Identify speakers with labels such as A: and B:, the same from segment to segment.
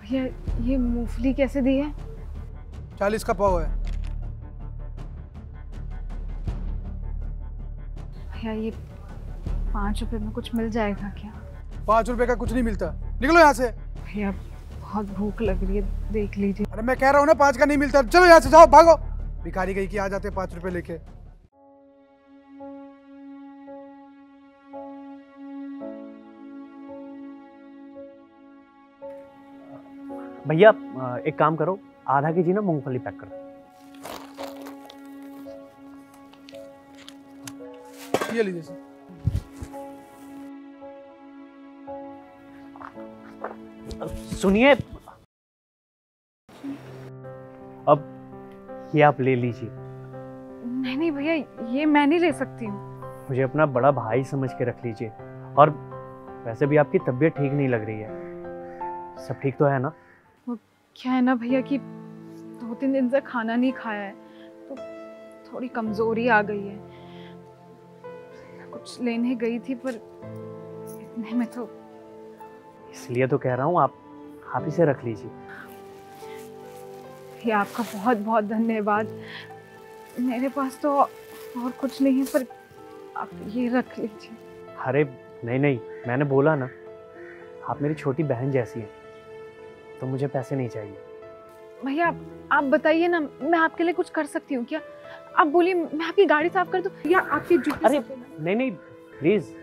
A: भैया ये मूंगफली कैसे दी है?
B: 40 का पाव है।
A: भैया ये 5 रुपए में कुछ मिल जाएगा क्या?
B: 5 रुपए का कुछ नहीं मिलता, निकलो यहाँ से।
A: भैया बहुत भूख लग रही है, देख लीजिए।
B: अरे मैं कह रहा हूँ ना 5 का नहीं मिलता, चलो यहाँ से जाओ, भागो। भिखारी कहीं की आ जाते 5 रुपए लेके।
C: भैया एक काम करो, आधा केजी ना मूंगफली पैक करो।
B: ये लीजिए सर।
C: सुनिए, अब ये आप ले लीजिए।
A: नहीं नहीं भैया, ये मैं नहीं ले सकती हूँ।
C: मुझे अपना बड़ा भाई समझ के रख लीजिए। और वैसे भी आपकी तबीयत ठीक नहीं लग रही है, सब ठीक तो है ना?
A: वो क्या है ना भैया कि 2-3 दिन से खाना नहीं खाया है, तो थोड़ी कमजोरी आ गई है। कुछ लेने गई थी पर इतने में तो।
C: इसलिए तो कह रहा हूँ आप इसे रख लीजिए।
A: भैया आपका बहुत बहुत धन्यवाद। मेरे पास तो और कुछ नहीं है, पर आप ये रख लीजिए।
C: अरे नहीं, मैंने बोला ना, आप मेरी छोटी बहन जैसी हैं, तो मुझे पैसे नहीं चाहिए।
A: भैया आप बताइए ना, मैं आपके लिए कुछ कर सकती हूँ क्या? आप बोलिए, मैं आपकी गाड़ी साफ कर दूँ या आपके जूते?
C: अरे नहीं प्लीज,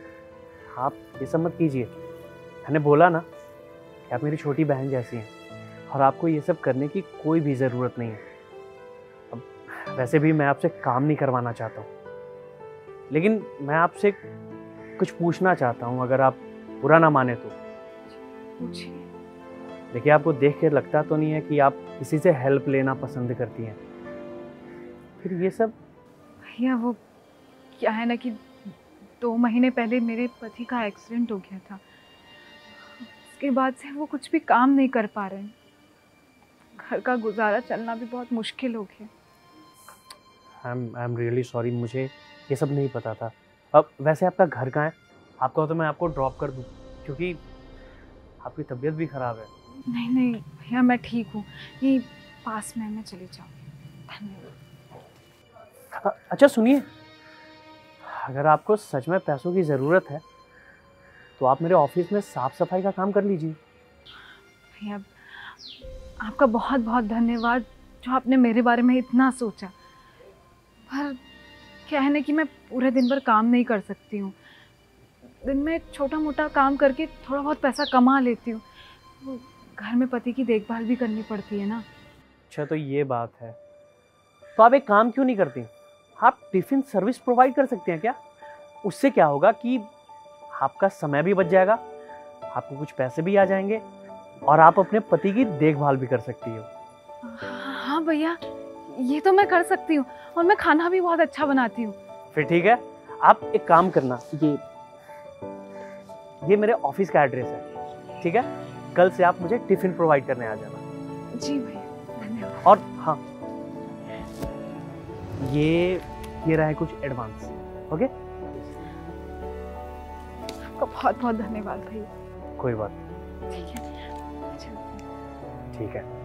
C: आप ये सब मत कीजिए। मैंने बोला ना कि आप मेरी छोटी बहन जैसी हैं, और आपको ये सब करने की कोई भी ज़रूरत नहीं है। अब वैसे भी मैं आपसे काम नहीं करवाना चाहता हूँ, लेकिन मैं आपसे कुछ पूछना चाहता हूँ, अगर आप बुरा ना माने तो।
A: पूछिए।
C: देखिए, आपको देख के लगता तो नहीं है कि आप किसी से हेल्प लेना पसंद करती हैं, फिर ये सब?
A: भैया वो क्या है ना कि 2 महीने पहले मेरे पति का एक्सीडेंट हो गया था। उसके बाद से वो कुछ भी काम नहीं कर पा रहे हैं। घर का गुजारा चलना भी बहुत मुश्किल हो गया।
C: आई एम रियली सॉरी, मुझे ये सब नहीं पता था। अब वैसे आपका घर कहाँ है? आपका तो मैं आपको ड्रॉप कर दूँ, क्योंकि आपकी तबीयत भी ख़राब है।
A: नहीं भैया, मैं ठीक हूँ, यही पास में मैं चली जाऊँगी। धन्यवाद।
C: अच्छा सुनिए, अगर आपको सच में पैसों की ज़रूरत है तो आप मेरे ऑफिस में साफ सफाई का काम कर लीजिए।
A: भैया आपका बहुत बहुत धन्यवाद, जो आपने मेरे बारे में इतना सोचा। पर क्या है ना कि मैं पूरे दिन भर काम नहीं कर सकती हूँ। दिन में छोटा मोटा काम करके थोड़ा बहुत पैसा कमा लेती हूँ। वो घर में पति की देखभाल भी करनी पड़ती है ना।
C: अच्छा तो ये बात है, तो आप एक काम क्यों नहीं करती? आप टिफ़िन सर्विस प्रोवाइड कर सकते हैं क्या? उससे क्या होगा कि आपका समय भी बच जाएगा, आपको कुछ पैसे भी आ जाएंगे, और आप अपने पति की देखभाल भी कर सकती हो।
A: हाँ भैया, ये तो मैं कर सकती हूँ, और मैं खाना भी बहुत अच्छा बनाती हूँ।
C: फिर ठीक है, आप एक काम करना, ये मेरे ऑफिस का एड्रेस है, ठीक है? कल से आप मुझे टिफ़िन प्रोवाइड करने आ जाना।
A: जी भैया, धन्यवाद।
C: और हाँ, ये रहे कुछ एडवांस, ओके?
A: आपका बहुत बहुत धन्यवाद भैया।
C: कोई बात नहीं।
A: ठीक है, चलते हैं।
C: ठीक है।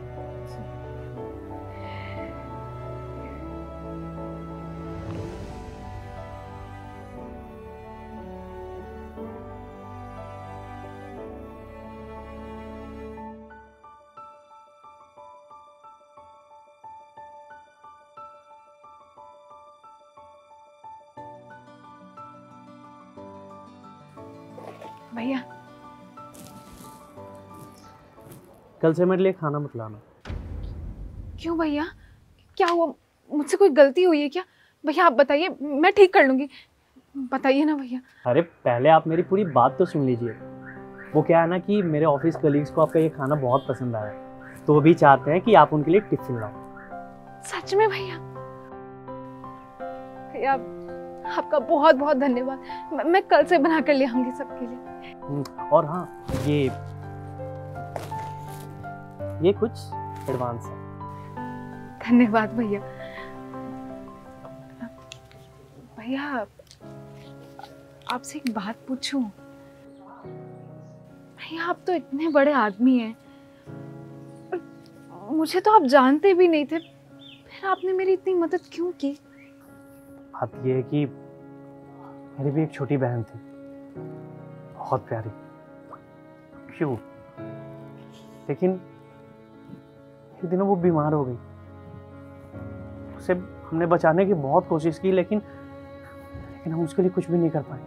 A: भैया
C: कल से मेरे लिए खाना मत लाना।
A: क्यों भैया, क्या हुआ? मुझसे कोई गलती हुई है क्या? भैया आप बताइए, मैं ठीक कर लूंगी। बताइए ना भैया।
C: अरे पहले आप मेरी पूरी बात तो सुन लीजिए। वो क्या है ना कि मेरे ऑफिस कलीग्स को आपका ये खाना बहुत पसंद आया, तो वो भी चाहते हैं कि आप उनके लिए टिफिन लाओ।
A: सच में भैया? भैया आपका बहुत बहुत धन्यवाद। मैं कल से बना कर ले आऊंगी सबके लिए।
C: और हाँ, ये कुछ एडवांस है।
A: धन्यवाद भैया। भैया आपसे एक बात पूछूं? भैया आप तो इतने बड़े आदमी हैं, मुझे तो आप जानते भी नहीं थे, फिर आपने मेरी इतनी मदद क्यों की?
C: बात ये है कि मेरी भी एक छोटी बहन थी, बहुत प्यारी, क्यूट, लेकिन एक दिन वो बीमार हो गई। उसे हमने बचाने की बहुत कोशिश की, लेकिन हम उसके लिए कुछ भी नहीं कर पाए,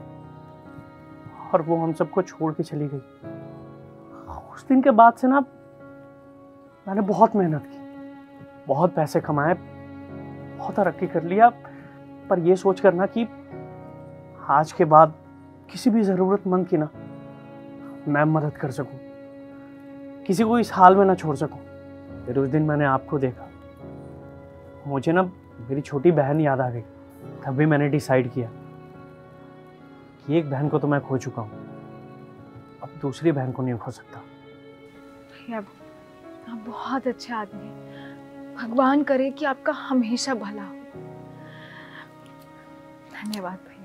C: और वो हम सबको छोड़ के चली गई। उस दिन के बाद से ना मैंने बहुत मेहनत की, बहुत पैसे कमाए, बहुत तरक्की कर लिया, पर ये सोच कर ना कि आज के बाद किसी भी ज़रूरतमंद की ना मैं मदद कर सकूं, किसी को इस हाल में ना छोड़ सकूं। फिर उस दिन मैंने आपको देखा, मुझे ना मेरी छोटी बहन याद आ गई। तभी मैंने डिसाइड किया कि एक बहन को तो मैं खो चुका हूँ, अब दूसरी बहन को नहीं खो सकता।
A: भैया, आप बहुत अच्छे आदमी हैं। भगवान करे कि आपका हमेशा भला हो। धन्यवाद भैया।